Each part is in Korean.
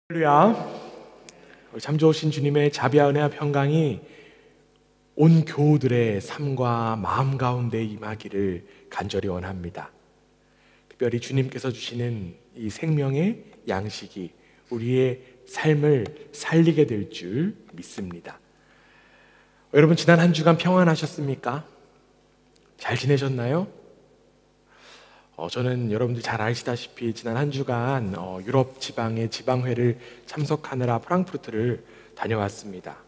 할렐루야. 참 좋으신 주님의 자비와 은혜와 평강이 온 교우들의 삶과 마음 가운데 임하기를 간절히 원합니다. 특별히 주님께서 주시는 이 생명의 양식이 우리의 삶을 살리게 될 줄 믿습니다. 여러분, 지난 한 주간 평안하셨습니까? 잘 지내셨나요? 저는 여러분들 잘 아시다시피 지난 한 주간 유럽 지방의 지방회를 참석하느라 프랑크푸르트를 다녀왔습니다.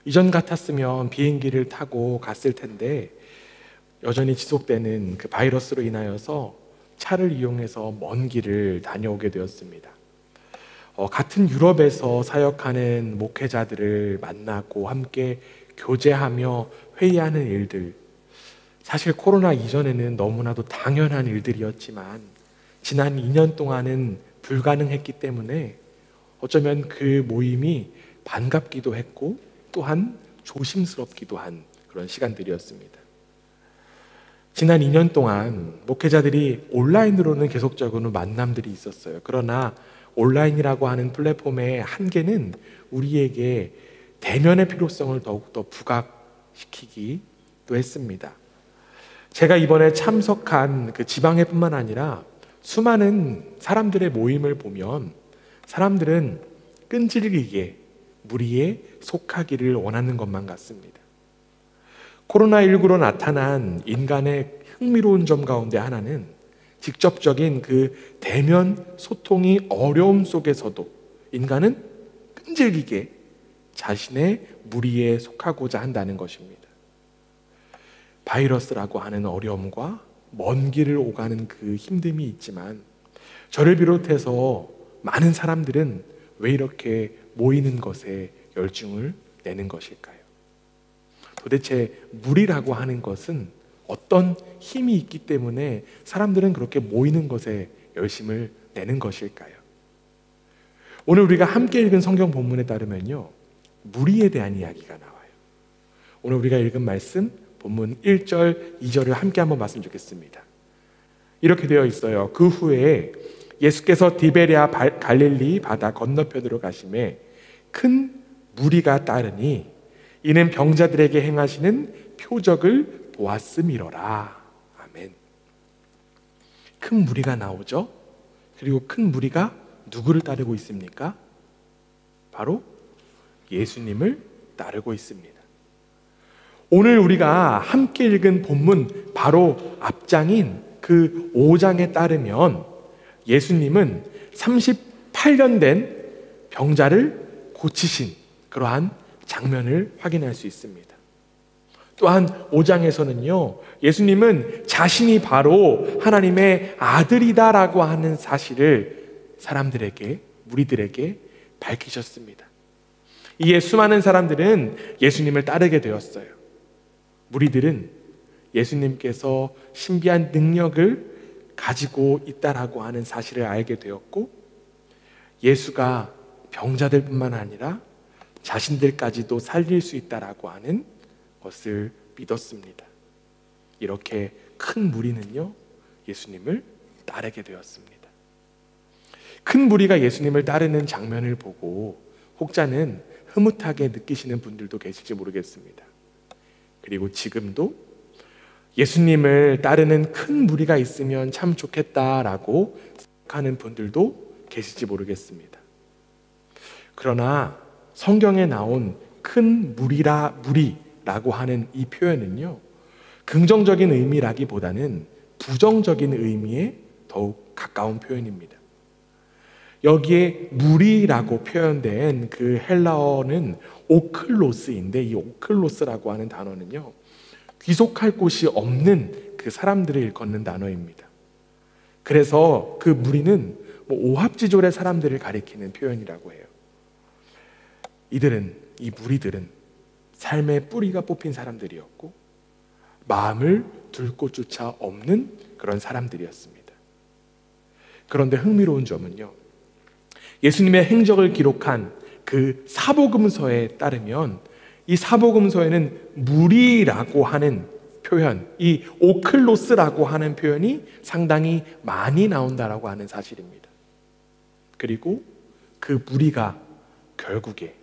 이전 같았으면 비행기를 타고 갔을 텐데 여전히 지속되는 그 바이러스로 인하여서 차를 이용해서 먼 길을 다녀오게 되었습니다. 같은 유럽에서 사역하는 목회자들을 만나고 함께 교제하며 회의하는 일들, 사실 코로나 이전에는 너무나도 당연한 일들이었지만 지난 2년 동안은 불가능했기 때문에 어쩌면 그 모임이 반갑기도 했고 또한 조심스럽기도 한 그런 시간들이었습니다. 지난 2년 동안 목회자들이 온라인으로는 계속적으로 만남들이 있었어요. 그러나 온라인이라고 하는 플랫폼의 한계는 우리에게 대면의 필요성을 더욱더 부각시키기도 했습니다. 제가 이번에 참석한 그 지방회뿐만 아니라 수많은 사람들의 모임을 보면 사람들은 끈질기게 무리에 속하기를 원하는 것만 같습니다. 코로나19로 나타난 인간의 흥미로운 점 가운데 하나는 직접적인 그 대면 소통이 어려움 속에서도 인간은 끈질기게 자신의 무리에 속하고자 한다는 것입니다. 바이러스라고 하는 어려움과 먼 길을 오가는 그 힘듦이 있지만 저를 비롯해서 많은 사람들은 왜 이렇게 모이는 것에 열중을 내는 것일까요? 도대체 무리라고 하는 것은 어떤 힘이 있기 때문에 사람들은 그렇게 모이는 것에 열심을 내는 것일까요? 오늘 우리가 함께 읽은 성경 본문에 따르면요, 무리에 대한 이야기가 나와요. 오늘 우리가 읽은 말씀 본문 1절, 2절을 함께 한번 봤으면 좋겠습니다. 이렇게 되어 있어요. 그 후에 예수께서 디베랴 갈릴리 바다 건너편으로 가심에 큰 무리가 따르니 이는 병자들에게 행하시는 표적을 보았음이로라. 아멘. 큰 무리가 나오죠. 그리고 큰 무리가 누구를 따르고 있습니까? 바로 예수님을 따르고 있습니다. 오늘 우리가 함께 읽은 본문 바로 앞장인 그 5장에 따르면 예수님은 38년 된 병자를 고치신 그러한 장면을 확인할 수 있습니다. 또한 5장에서는요, 예수님은 자신이 바로 하나님의 아들이다라고 하는 사실을 사람들에게, 무리들에게 밝히셨습니다. 이에 수많은 사람들은 예수님을 따르게 되었어요. 무리들은 예수님께서 신비한 능력을 가지고 있다라고 하는 사실을 알게 되었고, 예수가 병자들뿐만 아니라 자신들까지도 살릴 수 있다라고 하는 것을 믿었습니다. 이렇게 큰 무리는요, 예수님을 따르게 되었습니다. 큰 무리가 예수님을 따르는 장면을 보고 혹자는 흐뭇하게 느끼시는 분들도 계실지 모르겠습니다. 그리고 지금도 예수님을 따르는 큰 무리가 있으면 참 좋겠다라고 생각하는 분들도 계실지 모르겠습니다. 그러나 성경에 나온 큰 무리라고 하는 이 표현은요, 긍정적인 의미라기보다는 부정적인 의미에 더욱 가까운 표현입니다. 여기에 무리라고 표현된 그 헬라어는 오클로스인데, 이 오클로스라고 하는 단어는요, 귀속할 곳이 없는 그 무리들을 일컫는 단어입니다. 그래서 그 무리는 오합지졸의 사람들을 가리키는 표현이라고 해요. 이 무리들은 삶의 뿌리가 뽑힌 사람들이었고 마음을 둘 곳조차 없는 그런 사람들이었습니다. 그런데 흥미로운 점은요, 예수님의 행적을 기록한 그 사복음서에 따르면 이 사복음서에는 무리라고 하는 표현, 이 오클로스라고 하는 표현이 상당히 많이 나온다라고 하는 사실입니다. 그리고 그 무리가 결국에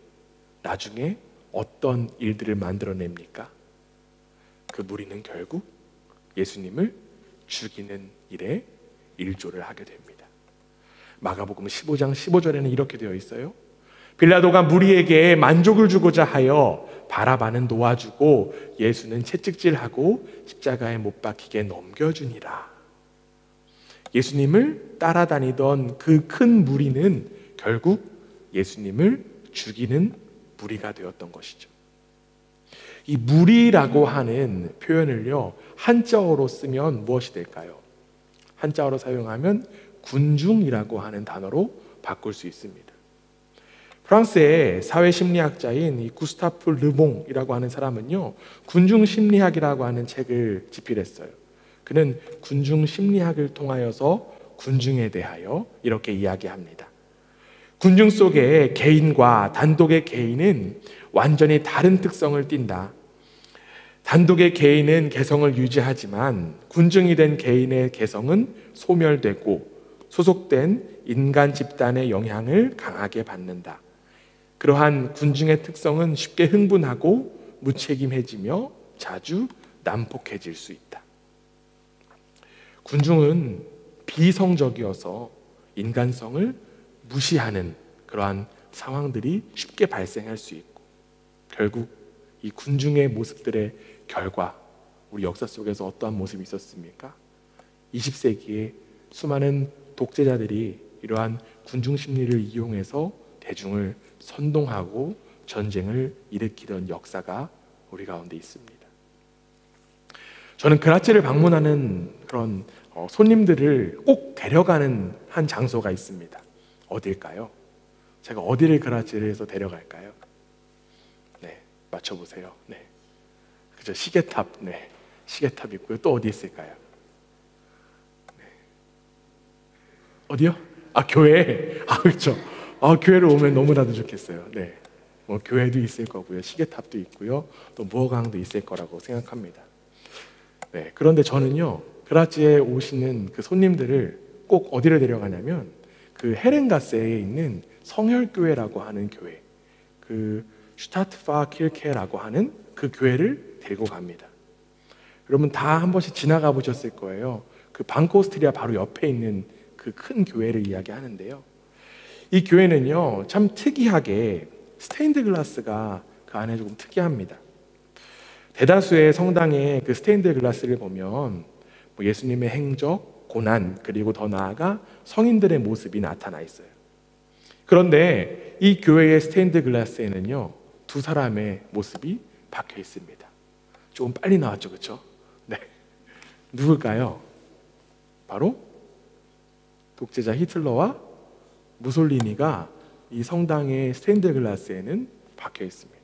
나중에 어떤 일들을 만들어냅니까? 그 무리는 결국 예수님을 죽이는 일에 일조를 하게 됩니다. 마가복음 15장 15절에는 이렇게 되어 있어요. 빌라도가 무리에게 만족을 주고자 하여 바라바는 놓아주고 예수는 채찍질하고 십자가에 못 박히게 넘겨주니라. 예수님을 따라다니던 그 큰 무리는 결국 예수님을 죽이는 무리가 되었던 것이죠. 이 무리라고 하는 표현을요, 한자어로 쓰면 무엇이 될까요? 한자어로 사용하면 군중이라고 하는 단어로 바꿀 수 있습니다. 프랑스의 사회심리학자인 이 구스타프 르봉이라고 하는 사람은요, 군중심리학이라고 하는 책을 집필했어요. 그는 군중심리학을 통하여서 군중에 대하여 이렇게 이야기합니다. 군중 속의 개인과 단독의 개인은 완전히 다른 특성을 띈다. 단독의 개인은 개성을 유지하지만 군중이 된 개인의 개성은 소멸되고 소속된 인간 집단의 영향을 강하게 받는다. 그러한 군중의 특성은 쉽게 흥분하고 무책임해지며 자주 난폭해질 수 있다. 군중은 비성적이어서 인간성을 무시하는 그러한 상황들이 쉽게 발생할 수 있고, 결국 이 군중의 모습들의 결과, 우리 역사 속에서 어떠한 모습이 있었습니까? 20세기에 수많은 독재자들이 이러한 군중 심리를 이용해서 대중을 선동하고 전쟁을 일으키던 역사가 우리 가운데 있습니다. 저는 그라치를 방문하는 그런 손님들을 꼭 데려가는 한 장소가 있습니다. 어딜까요? 제가 어디를 그라치에서 데려갈까요? 네, 맞춰보세요. 네, 그죠? 시계탑. 네, 시계탑 있고요. 또 어디 있을까요? 네. 어디요? 아, 교회. 아, 그렇죠. 아, 교회를 오면 너무나도 좋겠어요. 네, 뭐 교회도 있을 거고요, 시계탑도 있고요, 또 무어강도 있을 거라고 생각합니다. 네, 그런데 저는요, 그라치에 오시는 그 손님들을 꼭 어디를 데려가냐면 그 헤렌가세에 있는 성혈교회라고 하는 교회, 그 슈타트파 킬케라고 하는 그 교회를 데리고 갑니다. 여러분 다 한 번씩 지나가 보셨을 거예요. 그 방코스트리아 바로 옆에 있는 그 큰 교회를 이야기하는데요, 이 교회는요 참 특이하게 스테인드 글라스가 그 안에 조금 특이합니다. 대다수의 성당의 그 스테인드 글라스를 보면 뭐 예수님의 행적, 고난, 그리고 더 나아가 성인들의 모습이 나타나 있어요. 그런데 이 교회의 스테인드 글라스에는요 두 사람의 모습이 박혀 있습니다. 조금 빨리 나왔죠, 그렇죠? 네, 누굴까요? 바로 독재자 히틀러와 무솔리니가 이 성당의 스테인드 글라스에는 박혀 있습니다.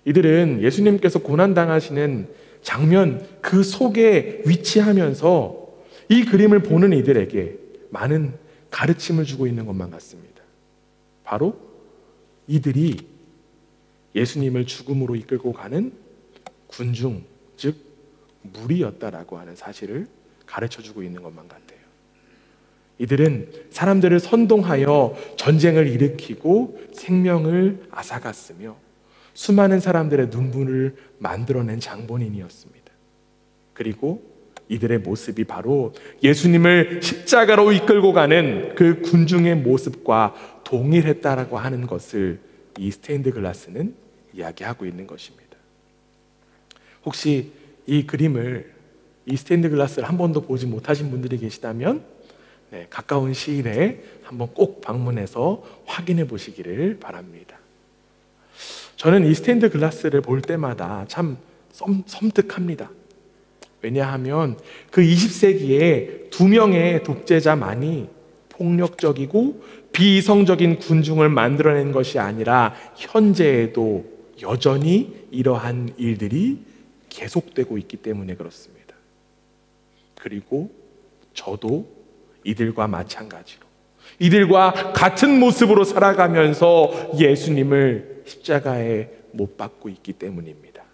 이들은 예수님께서 고난당하시는 장면 그 속에 위치하면서 이 그림을 보는 이들에게 많은 가르침을 주고 있는 것만 같습니다. 바로 이들이 예수님을 죽음으로 이끌고 가는 군중, 즉 무리였다라고 하는 사실을 가르쳐주고 있는 것만 같아요. 이들은 사람들을 선동하여 전쟁을 일으키고 생명을 앗아갔으며 수많은 사람들의 눈물을 만들어낸 장본인이었습니다. 그리고 이들의 모습이 바로 예수님을 십자가로 이끌고 가는 그 군중의 모습과 동일했다라고 하는 것을 이 스테인드 글라스는 이야기하고 있는 것입니다. 혹시 이 그림을, 이 스테인드 글라스를 한 번도 보지 못하신 분들이 계시다면 네, 가까운 시일에 한번 꼭 방문해서 확인해 보시기를 바랍니다. 저는 이 스테인드 글라스를 볼 때마다 참 섬뜩합니다. 왜냐하면 그 20세기에 두 명의 독재자만이 폭력적이고 비이성적인 군중을 만들어낸 것이 아니라 현재에도 여전히 이러한 일들이 계속되고 있기 때문에 그렇습니다. 그리고 저도 이들과 마찬가지로, 이들과 같은 모습으로 살아가면서 예수님을 십자가에 못 박고 있기 때문입니다.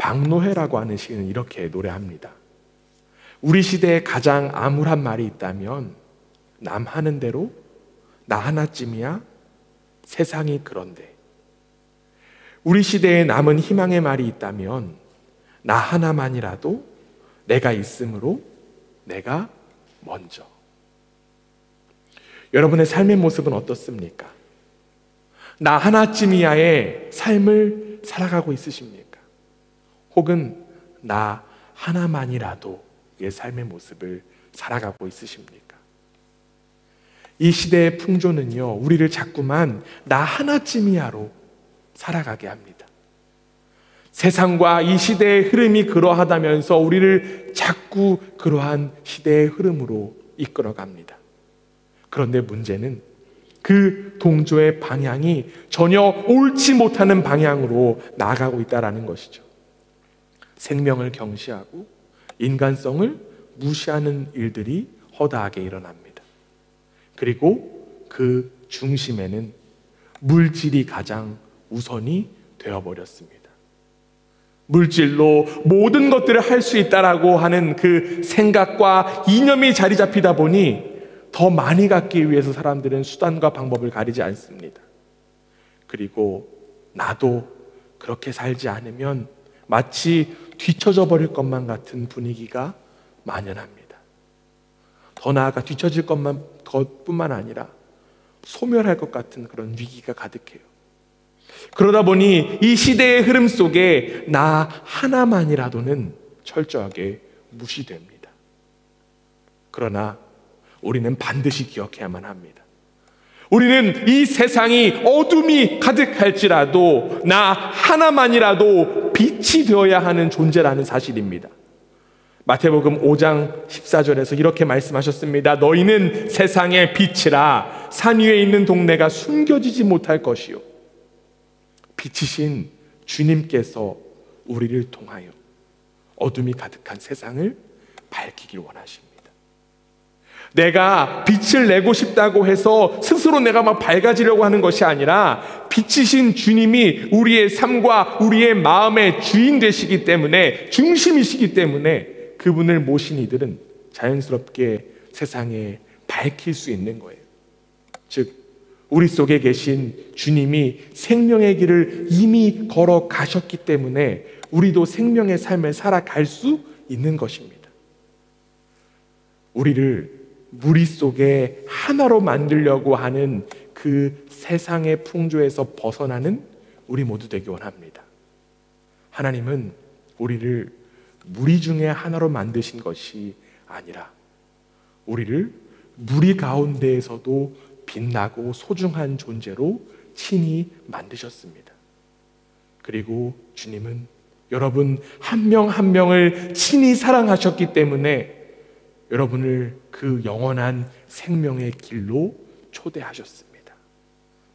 박노해라고 하는 시인은 이렇게 노래합니다. 우리 시대에 가장 암울한 말이 있다면 남 하는 대로 나 하나쯤이야 세상이 그런데. 우리 시대에 남은 희망의 말이 있다면 나 하나만이라도 내가 있으므로 내가 먼저. 여러분의 삶의 모습은 어떻습니까? 나 하나쯤이야의 삶을 살아가고 있으십니까? 혹은 나 하나만이라도의 삶의 모습을 살아가고 있으십니까? 이 시대의 풍조는요, 우리를 자꾸만 나 하나쯤이야로 살아가게 합니다. 세상과 이 시대의 흐름이 그러하다면서 우리를 자꾸 그러한 시대의 흐름으로 이끌어갑니다. 그런데 문제는 그 동조의 방향이 전혀 옳지 못하는 방향으로 나아가고 있다는 것이죠. 생명을 경시하고 인간성을 무시하는 일들이 허다하게 일어납니다. 그리고 그 중심에는 물질이 가장 우선이 되어버렸습니다. 물질로 모든 것들을 할 수 있다라고 하는 그 생각과 이념이 자리 잡히다 보니 더 많이 갖기 위해서 사람들은 수단과 방법을 가리지 않습니다. 그리고 나도 그렇게 살지 않으면 마치 뒤처져 버릴 것만 같은 분위기가 만연합니다. 더 나아가 뒤처질 것뿐만 아니라 소멸할 것 같은 그런 위기가 가득해요. 그러다 보니 이 시대의 흐름 속에 나 하나만이라도는 철저하게 무시됩니다. 그러나 우리는 반드시 기억해야만 합니다. 우리는 이 세상이 어둠이 가득할지라도 나 하나만이라도 빛이 되어야 하는 존재라는 사실입니다. 마태복음 5장 14절에서 이렇게 말씀하셨습니다. 너희는 세상의 빛이라. 산 위에 있는 동네가 숨겨지지 못할 것이요, 빛이신 주님께서 우리를 통하여 어둠이 가득한 세상을 밝히길 원하십니다. 내가 빛을 내고 싶다고 해서 스스로 내가 막 밝아지려고 하는 것이 아니라 빛이신 주님이 우리의 삶과 우리의 마음의 주인 되시기 때문에, 중심이시기 때문에 그분을 모신 이들은 자연스럽게 세상에 밝힐 수 있는 거예요. 즉 우리 속에 계신 주님이 생명의 길을 이미 걸어가셨기 때문에 우리도 생명의 삶을 살아갈 수 있는 것입니다. 우리를 무리 속에 하나로 만들려고 하는 그 세상의 풍조에서 벗어나는 우리 모두 되기 원합니다. 하나님은 우리를 무리 중에 하나로 만드신 것이 아니라 우리를 무리 가운데에서도 빛나고 소중한 존재로 친히 만드셨습니다. 그리고 주님은 여러분 한 명 한 명을 친히 사랑하셨기 때문에 여러분을 그 영원한 생명의 길로 초대하셨습니다.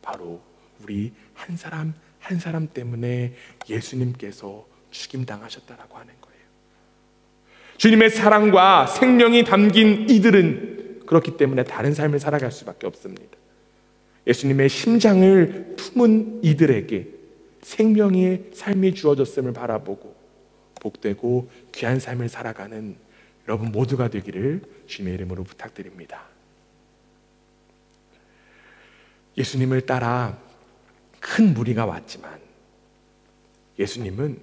바로 우리 한 사람 한 사람 때문에 예수님께서 죽임당하셨다라고 하는 거예요. 주님의 사랑과 생명이 담긴 이들은 그렇기 때문에 다른 삶을 살아갈 수밖에 없습니다. 예수님의 심장을 품은 이들에게 생명의 삶이 주어졌음을 바라보고 복되고 귀한 삶을 살아가는 여러분 모두가 되기를 주님의 이름으로 부탁드립니다. 예수님을 따라 큰 무리가 왔지만 예수님은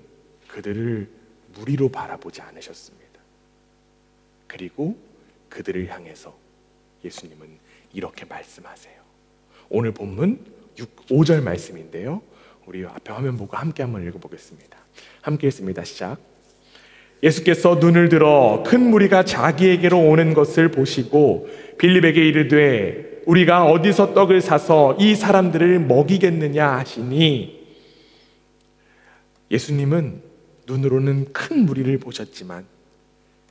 그들을 무리로 바라보지 않으셨습니다. 그리고 그들을 향해서 예수님은 이렇게 말씀하세요. 오늘 본문 5절 말씀인데요, 우리 앞에 화면 보고 함께 한번 읽어보겠습니다. 함께 읽습니다. 시작. 예수께서 눈을 들어 큰 무리가 자기에게로 오는 것을 보시고 빌립에게 이르되 우리가 어디서 떡을 사서 이 사람들을 먹이겠느냐 하시니, 예수님은 눈으로는 큰 무리를 보셨지만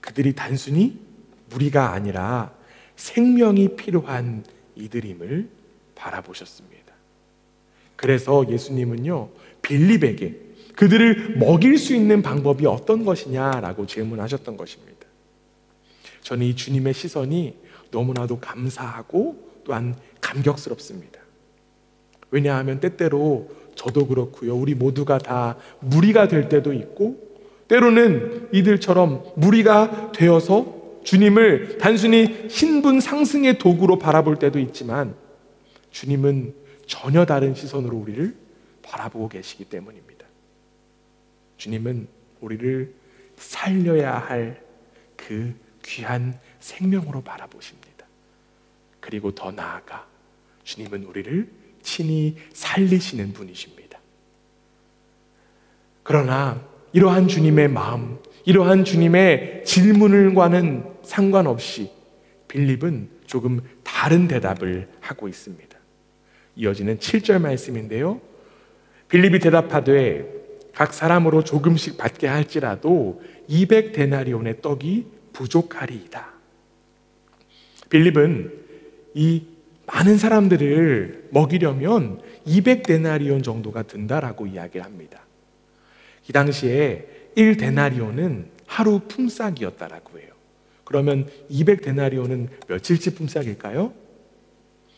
그들이 단순히 무리가 아니라 생명이 필요한 이들임을 바라보셨습니다. 그래서 예수님은요, 빌립에게 그들을 먹일 수 있는 방법이 어떤 것이냐라고 질문하셨던 것입니다. 저는 이 주님의 시선이 너무나도 감사하고 또한 감격스럽습니다. 왜냐하면 때때로 저도 그렇고요, 우리 모두가 다 무리가 될 때도 있고 때로는 이들처럼 무리가 되어서 주님을 단순히 신분 상승의 도구로 바라볼 때도 있지만 주님은 전혀 다른 시선으로 우리를 바라보고 계시기 때문입니다. 주님은 우리를 살려야 할 그 귀한 생명으로 바라보십니다. 그리고 더 나아가 주님은 우리를 친히 살리시는 분이십니다. 그러나 이러한 주님의 마음, 이러한 주님의 질문과는 상관없이 빌립은 조금 다른 대답을 하고 있습니다. 이어지는 7절 말씀인데요. 빌립이 대답하되 각 사람으로 조금씩 받게 할지라도 200데나리온의 떡이 부족하리이다. 빌립은 이 많은 사람들을 먹이려면 200데나리온 정도가 든다라고 이야기를 합니다. 이 당시에 1데나리온은 하루 품삯이었다라고 해요. 그러면 200데나리온은 며칠치 품삯일까요?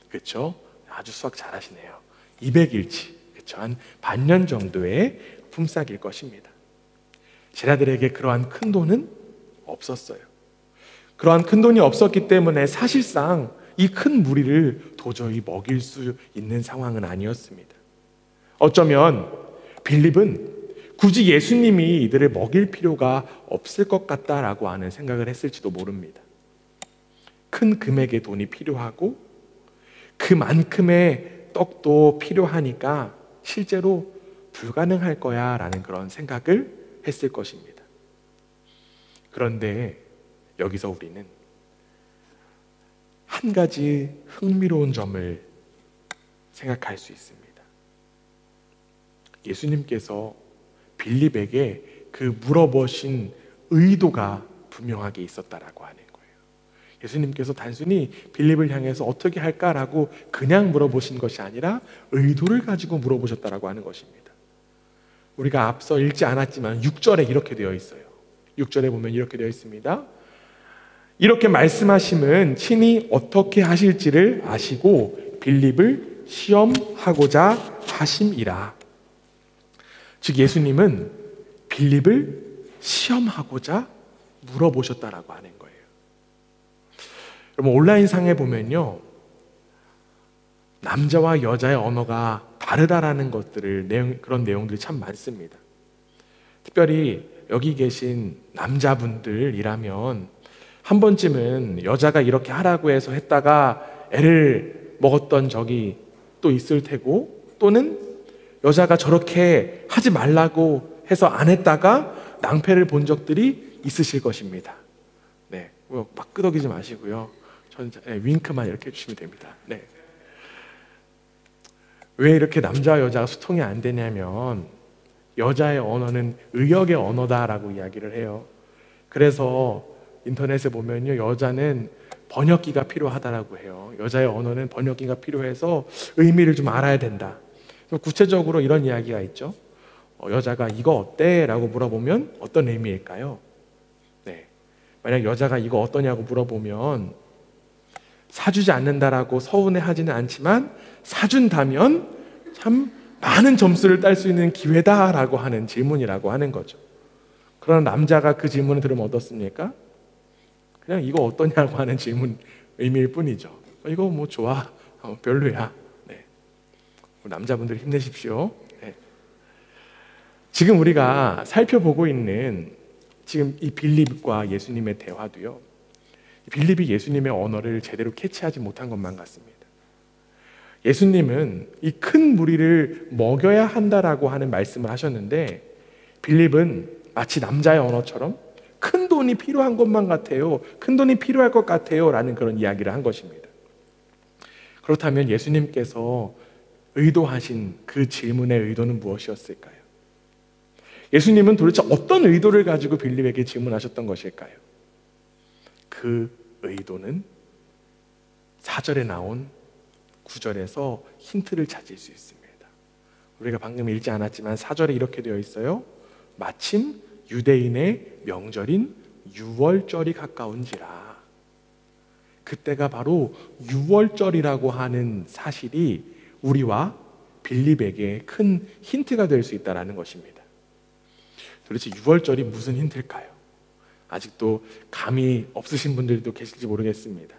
그렇죠? 아주 수학 잘하시네요. 200일치, 그렇죠? 한 반년 정도의 품삯일 것입니다. 제자들에게 그러한 큰 돈은 없었어요. 그러한 큰 돈이 없었기 때문에 사실상 이 큰 무리를 도저히 먹일 수 있는 상황은 아니었습니다. 어쩌면 빌립은 굳이 예수님이 이들을 먹일 필요가 없을 것 같다라고 하는 생각을 했을지도 모릅니다. 큰 금액의 돈이 필요하고 그만큼의 떡도 필요하니까 실제로 불가능할 거야 라는 그런 생각을 했을 것입니다. 그런데 여기서 우리는 한 가지 흥미로운 점을 생각할 수 있습니다. 예수님께서 빌립에게 그 물어보신 의도가 분명하게 있었다라고 하는 거예요. 예수님께서 단순히 빌립을 향해서 어떻게 할까라고 그냥 물어보신 것이 아니라 의도를 가지고 물어보셨다라고 하는 것입니다. 우리가 앞서 읽지 않았지만 6절에 이렇게 되어 있어요. 6절에 보면 이렇게 되어 있습니다. 이렇게 말씀하심은 친히 어떻게 하실지를 아시고 빌립을 시험하고자 하심이라. 즉 예수님은 빌립을 시험하고자 물어보셨다라고 하는 거예요. 여러분 온라인상에 보면요, 남자와 여자의 언어가 다르다라는 것들을 그런 내용들이 참 많습니다. 특별히 여기 계신 남자분들이라면 한 번쯤은 여자가 이렇게 하라고 해서 했다가 애를 먹었던 적이 또 있을 테고, 또는 여자가 저렇게 하지 말라고 해서 안 했다가 낭패를 본 적들이 있으실 것입니다. 네, 막 끄덕이지 마시고요. 윙크만 이렇게 해주시면 됩니다. 네. 왜 이렇게 남자와 여자가 소통이 안 되냐면 여자의 언어는 의역의 언어다라고 이야기를 해요. 그래서 인터넷에 보면요, 여자는 번역기가 필요하다라고 해요. 여자의 언어는 번역기가 필요해서 의미를 좀 알아야 된다. 구체적으로 이런 이야기가 있죠. 여자가 이거 어때? 라고 물어보면 어떤 의미일까요? 네. 만약 여자가 이거 어떠냐고 물어보면 사주지 않는다라고 서운해하지는 않지만 사준다면 참 많은 점수를 딸 수 있는 기회다라고 하는 질문이라고 하는 거죠. 그러나 남자가 그 질문을 들으면 어떻습니까? 그냥 이거 어떠냐고 하는 질문 의미일 뿐이죠. 이거 뭐 좋아, 별로야. 네. 남자분들 힘내십시오. 네. 지금 우리가 살펴보고 있는 지금 이 빌립과 예수님의 대화도요, 빌립이 예수님의 언어를 제대로 캐치하지 못한 것만 같습니다. 예수님은 이 큰 무리를 먹여야 한다라고 하는 말씀을 하셨는데 빌립은 마치 남자의 언어처럼 큰 돈이 필요한 것만 같아요, 큰 돈이 필요할 것 같아요 라는 그런 이야기를 한 것입니다. 그렇다면 예수님께서 의도하신 그 질문의 의도는 무엇이었을까요? 예수님은 도대체 어떤 의도를 가지고 빌립에게 질문하셨던 것일까요? 그 의도는 4절에 나온 9절에서 힌트를 찾을 수 있습니다. 우리가 방금 읽지 않았지만 4절에 이렇게 되어 있어요. 마침 유대인의 명절인 유월절이 가까운지라. 그때가 바로 유월절이라고 하는 사실이 우리와 빌립에게 큰 힌트가 될 수 있다는 것입니다. 도대체 유월절이 무슨 힌트일까요? 아직도 감이 없으신 분들도 계실지 모르겠습니다.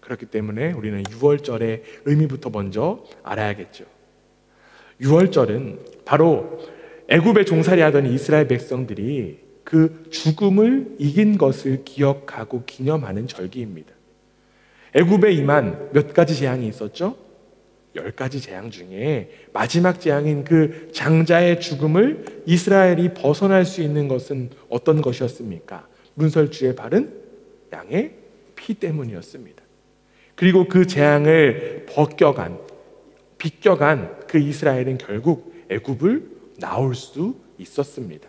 그렇기 때문에 우리는 유월절의 의미부터 먼저 알아야겠죠. 유월절은 바로 애굽에 종살이 하던 이스라엘 백성들이 그 죽음을 이긴 것을 기억하고 기념하는 절기입니다. 애굽에 임한 몇 가지 재앙이 있었죠? 10가지 재앙 중에 마지막 재앙인 그 장자의 죽음을 이스라엘이 벗어날 수 있는 것은 어떤 것이었습니까? 문설주에 바른 양의 피 때문이었습니다. 그리고 그 재앙을 비껴간 그 이스라엘은 결국 애굽을 나올 수 있었습니다.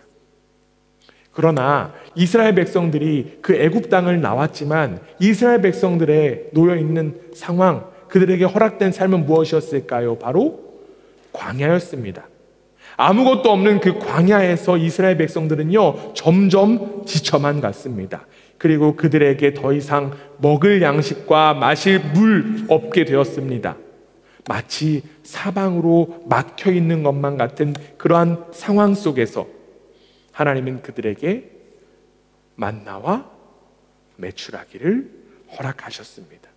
그러나 이스라엘 백성들이 그 애굽 땅을 나왔지만 이스라엘 백성들의 놓여있는 상황, 그들에게 허락된 삶은 무엇이었을까요? 바로 광야였습니다. 아무것도 없는 그 광야에서 이스라엘 백성들은요, 점점 지쳐만 갔습니다. 그리고 그들에게 더 이상 먹을 양식과 마실 물 없게 되었습니다. 마치 사방으로 막혀 있는 것만 같은 그러한 상황 속에서 하나님은 그들에게 만나와 메추라기를 허락하셨습니다.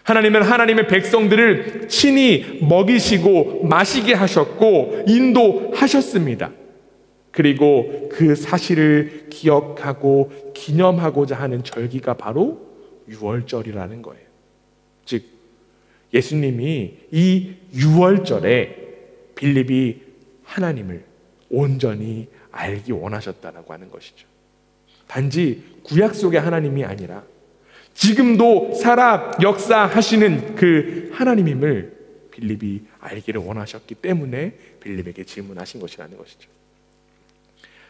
하나님은 하나님의 백성들을 친히 먹이시고 마시게 하셨고 인도하셨습니다. 그리고 그 사실을 기억하고 기념하고자 하는 절기가 바로 유월절이라는 거예요. 즉 예수님이 이 유월절에 빌립이 하나님을 온전히 알기 원하셨다라고 하는 것이죠. 단지 구약 속의 하나님이 아니라 지금도 살아 역사하시는 그 하나님임을 빌립이 알기를 원하셨기 때문에 빌립에게 질문하신 것이라는 것이죠.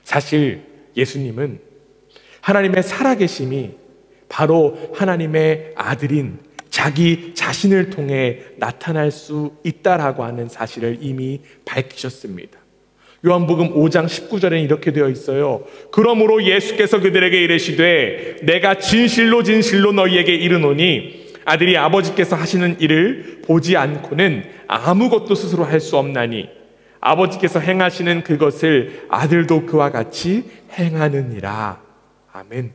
사실 예수님은 하나님의 살아계심이 바로 하나님의 아들인 자기 자신을 통해 나타날 수 있다라고 하는 사실을 이미 밝히셨습니다. 요한복음 5장 19절에는 이렇게 되어 있어요. 그러므로 예수께서 그들에게 이르시되 내가 진실로 진실로 너희에게 이르노니 아들이 아버지께서 하시는 일을 보지 않고는 아무것도 스스로 할 수 없나니 아버지께서 행하시는 그것을 아들도 그와 같이 행하느니라. 아멘.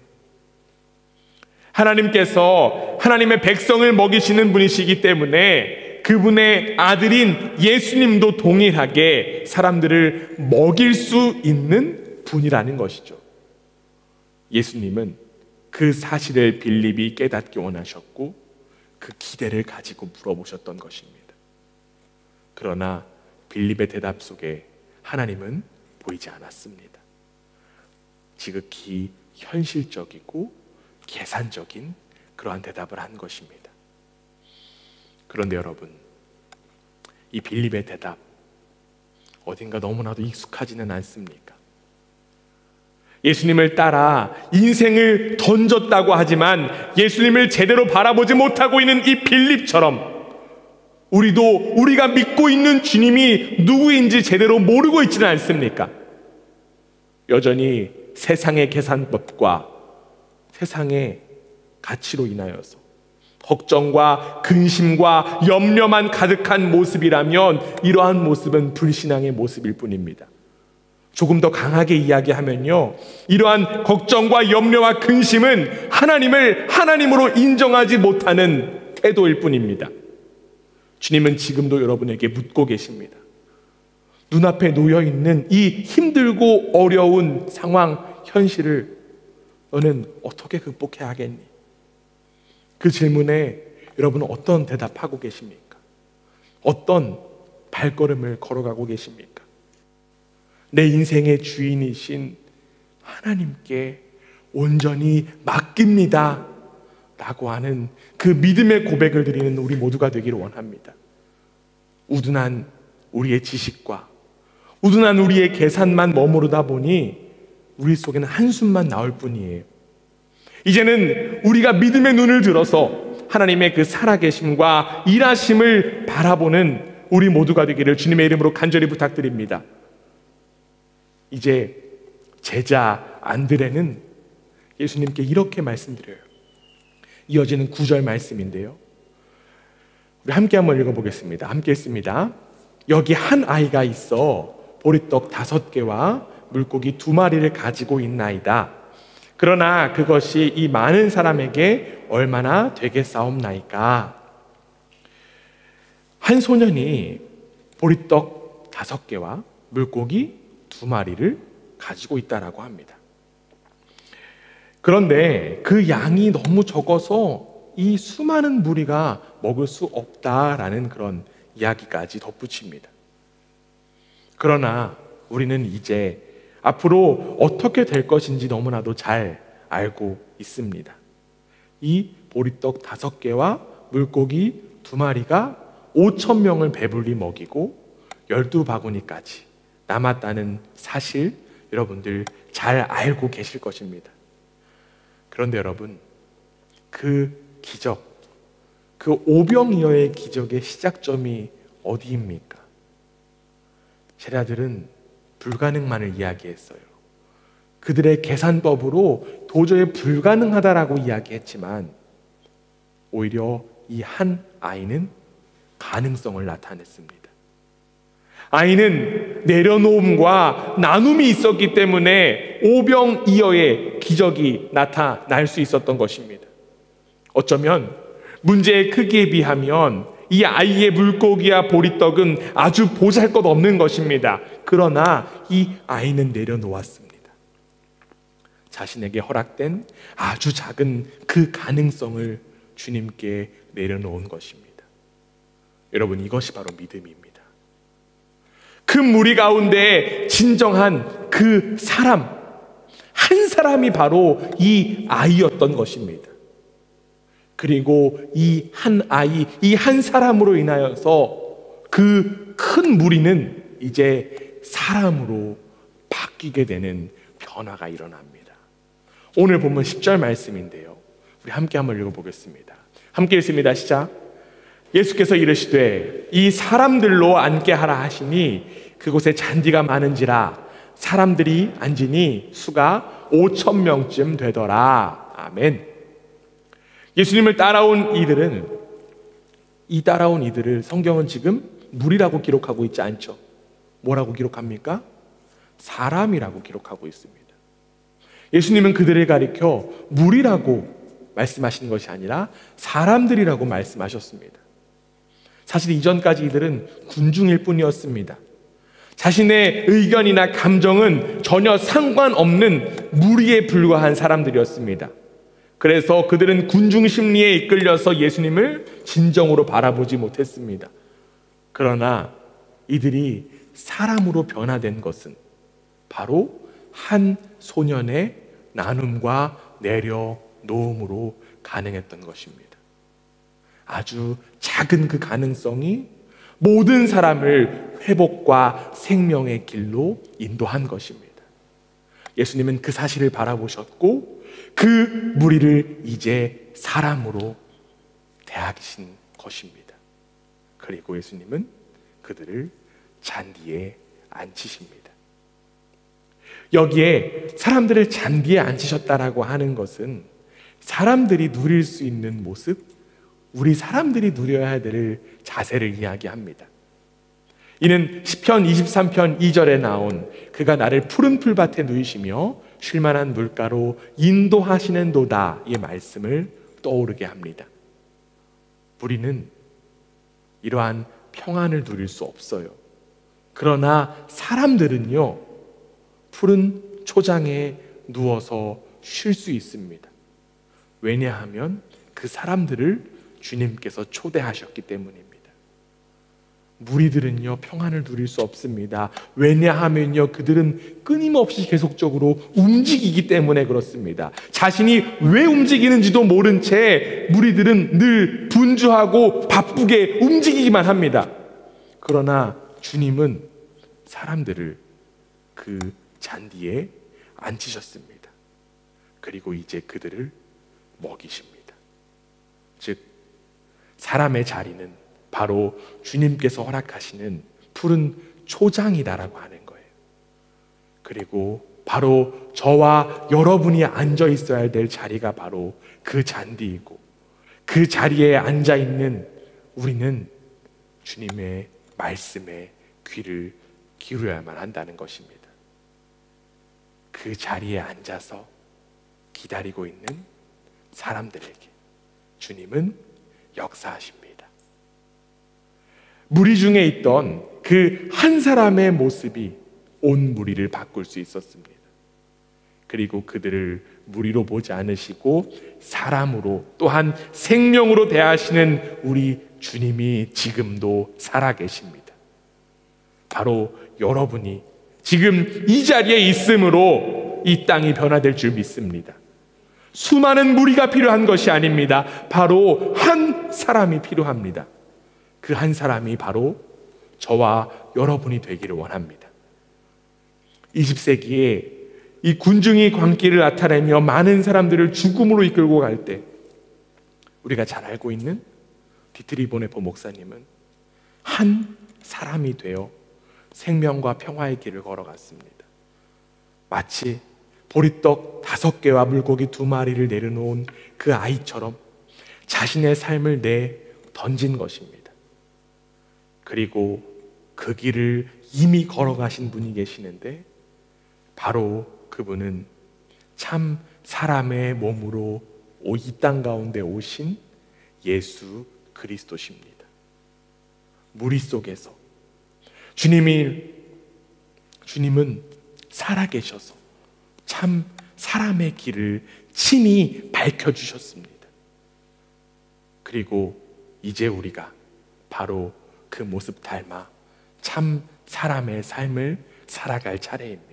하나님께서 하나님의 백성을 먹이시는 분이시기 때문에 그분의 아들인 예수님도 동일하게 사람들을 먹일 수 있는 분이라는 것이죠. 예수님은 그 사실을 빌립이 깨닫기 원하셨고 그 기대를 가지고 물어보셨던 것입니다. 그러나 빌립의 대답 속에 하나님은 보이지 않았습니다. 지극히 현실적이고 계산적인 그러한 대답을 한 것입니다. 그런데 여러분, 이 빌립의 대답 어딘가 너무나도 익숙하지는 않습니까? 예수님을 따라 인생을 던졌다고 하지만 예수님을 제대로 바라보지 못하고 있는 이 빌립처럼 우리도 우리가 믿고 있는 주님이 누구인지 제대로 모르고 있지는 않습니까? 여전히 세상의 계산법과 세상의 가치로 인하여서 걱정과 근심과 염려만 가득한 모습이라면 이러한 모습은 불신앙의 모습일 뿐입니다. 조금 더 강하게 이야기하면요, 이러한 걱정과 염려와 근심은 하나님을 하나님으로 인정하지 못하는 태도일 뿐입니다. 주님은 지금도 여러분에게 묻고 계십니다. 눈앞에 놓여있는 이 힘들고 어려운 상황, 현실을 너는 어떻게 극복해야 하겠니? 그 질문에 여러분은 어떤 대답하고 계십니까? 어떤 발걸음을 걸어가고 계십니까? 내 인생의 주인이신 하나님께 온전히 맡깁니다 라고 하는 그 믿음의 고백을 드리는 우리 모두가 되기를 원합니다. 우둔한 우리의 지식과 우둔한 우리의 계산만 머무르다 보니 우리 속에는 한숨만 나올 뿐이에요. 이제는 우리가 믿음의 눈을 들어서 하나님의 그 살아계심과 일하심을 바라보는 우리 모두가 되기를 주님의 이름으로 간절히 부탁드립니다. 이제 제자 안드레는 예수님께 이렇게 말씀드려요. 이어지는 9절 말씀인데요, 우리 함께 한번 읽어보겠습니다. 함께 읽습니다. 여기 한 아이가 있어 보리떡 5개와 물고기 2마리를 가지고 있나이다. 그러나 그것이 이 많은 사람에게 얼마나 되겠사옵나이까. 한 소년이 보리떡 5개와 물고기 2마리를 가지고 있다라고 합니다. 그런데 그 양이 너무 적어서 이 수많은 무리가 먹을 수 없다라는 그런 이야기까지 덧붙입니다. 그러나 우리는 이제 앞으로 어떻게 될 것인지 너무나도 잘 알고 있습니다. 이 보리떡 5개와 물고기 2마리가 5,000명을 배불리 먹이고 12바구니까지 남았다는 사실 여러분들 잘 알고 계실 것입니다. 그런데 여러분, 그 기적, 그 오병이어의 기적의 시작점이 어디입니까? 제자들은 불가능만을 이야기했어요. 그들의 계산법으로 도저히 불가능하다라고 이야기했지만 오히려 이 한 아이는 가능성을 나타냈습니다. 아이는 내려놓음과 나눔이 있었기 때문에 오병이어의 기적이 나타날 수 있었던 것입니다. 어쩌면 문제의 크기에 비하면 이 아이의 물고기와 보리떡은 아주 보잘것없는 것입니다. 그러나 이 아이는 내려놓았습니다. 자신에게 허락된 아주 작은 그 가능성을 주님께 내려놓은 것입니다. 여러분, 이것이 바로 믿음입니다. 그 무리 가운데 진정한 그 사람, 한 사람이 바로 이 아이였던 것입니다. 그리고 이 한 아이, 이 한 사람으로 인하여서 그 큰 무리는 이제 사람으로 바뀌게 되는 변화가 일어납니다. 오늘 본문 10절 말씀인데요, 우리 함께 한번 읽어보겠습니다. 함께 읽습니다. 시작. 예수께서 이르시되 이 사람들로 앉게 하라 하시니 그곳에 잔디가 많은지라 사람들이 앉으니 수가 5,000명쯤 되더라. 아멘. 예수님을 따라온 이들을 성경은 지금 무리라고 기록하고 있지 않죠. 뭐라고 기록합니까? 사람이라고 기록하고 있습니다. 예수님은 그들을 가리켜 무리라고 말씀하시는 것이 아니라 사람들이라고 말씀하셨습니다. 사실 이전까지 이들은 군중일 뿐이었습니다. 자신의 의견이나 감정은 전혀 상관없는 무리에 불과한 사람들이었습니다. 그래서 그들은 군중 심리에 이끌려서 예수님을 진정으로 바라보지 못했습니다. 그러나 이들이 사람으로 변화된 것은 바로 한 소년의 나눔과 내려놓음으로 가능했던 것입니다. 아주 작은 그 가능성이 모든 사람을 회복과 생명의 길로 인도한 것입니다. 예수님은 그 사실을 바라보셨고 그 무리를 이제 사람으로 대하신 것입니다. 그리고 예수님은 그들을 잔디에 앉히십니다. 여기에 사람들을 잔디에 앉히셨다라고 하는 것은 사람들이 누릴 수 있는 모습, 우리 사람들이 누려야 될 자세를 이야기합니다. 이는 시편 23편 2절에 나온 그가 나를 푸른 풀밭에 누이시며 쉴만한 물가로 인도하시는 도다, 이 말씀을 떠오르게 합니다. 우리는 이러한 평안을 누릴 수 없어요. 그러나 사람들은요, 푸른 초장에 누워서 쉴 수 있습니다. 왜냐하면 그 사람들을 주님께서 초대하셨기 때문입니다. 무리들은요, 평안을 누릴 수 없습니다. 왜냐하면요, 그들은 끊임없이 계속적으로 움직이기 때문에 그렇습니다. 자신이 왜 움직이는지도 모른 채 무리들은 늘 분주하고 바쁘게 움직이기만 합니다. 그러나 주님은 사람들을 그 잔디에 앉히셨습니다. 그리고 이제 그들을 먹이십니다. 즉, 사람의 자리는 바로 주님께서 허락하시는 푸른 초장이다라고 하는 거예요. 그리고 바로 저와 여러분이 앉아 있어야 될 자리가 바로 그 잔디이고, 그 자리에 앉아 있는 우리는 주님의 말씀에 귀를 기울여야만 한다는 것입니다. 그 자리에 앉아서 기다리고 있는 사람들에게 주님은 역사하십니다. 무리 중에 있던 그 한 사람의 모습이 온 무리를 바꿀 수 있었습니다. 그리고 그들을 무리로 보지 않으시고 사람으로, 또한 생명으로 대하시는 우리 주님이 지금도 살아계십니다. 바로 여러분이 지금 이 자리에 있음으로 이 땅이 변화될 줄 믿습니다. 수많은 무리가 필요한 것이 아닙니다. 바로 한 사람이 필요합니다. 그 한 사람이 바로 저와 여러분이 되기를 원합니다. 20세기에 이 군중이 광기를 나타내며 많은 사람들을 죽음으로 이끌고 갈 때, 우리가 잘 알고 있는 디트리 보네포 목사님은 한 사람이 되어 생명과 평화의 길을 걸어갔습니다. 마치 보리떡 5개와 물고기 2마리를 내려놓은 그 아이처럼 자신의 삶을 내 던진 것입니다. 그리고 그 길을 이미 걸어가신 분이 계시는데, 바로 그분은 참 사람의 몸으로 이 땅 가운데 오신 예수 그리스도십니다. 무리 속에서 주님은 살아계셔서 참 사람의 길을 친히 밝혀주셨습니다. 그리고 이제 우리가 바로 그 모습 닮아 참 사람의 삶을 살아갈 차례입니다.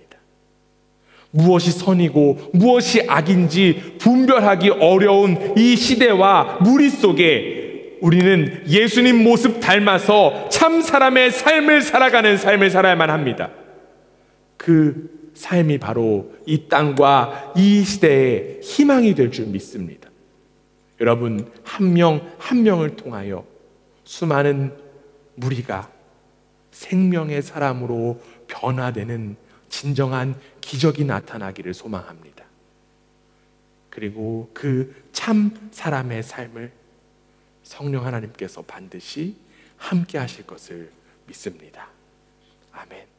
무엇이 선이고 무엇이 악인지 분별하기 어려운 이 시대와 무리 속에 우리는 예수님 모습 닮아서 참 사람의 삶을 살아가는 삶을 살아야만 합니다. 그 삶이 바로 이 땅과 이 시대의 희망이 될 줄 믿습니다. 여러분, 한 명 한 명을 통하여 수많은 무리가 생명의 사람으로 변화되는 진정한 기적이 나타나기를 소망합니다. 그리고 그 참 사람의 삶을 성령 하나님께서 반드시 함께 하실 것을 믿습니다. 아멘.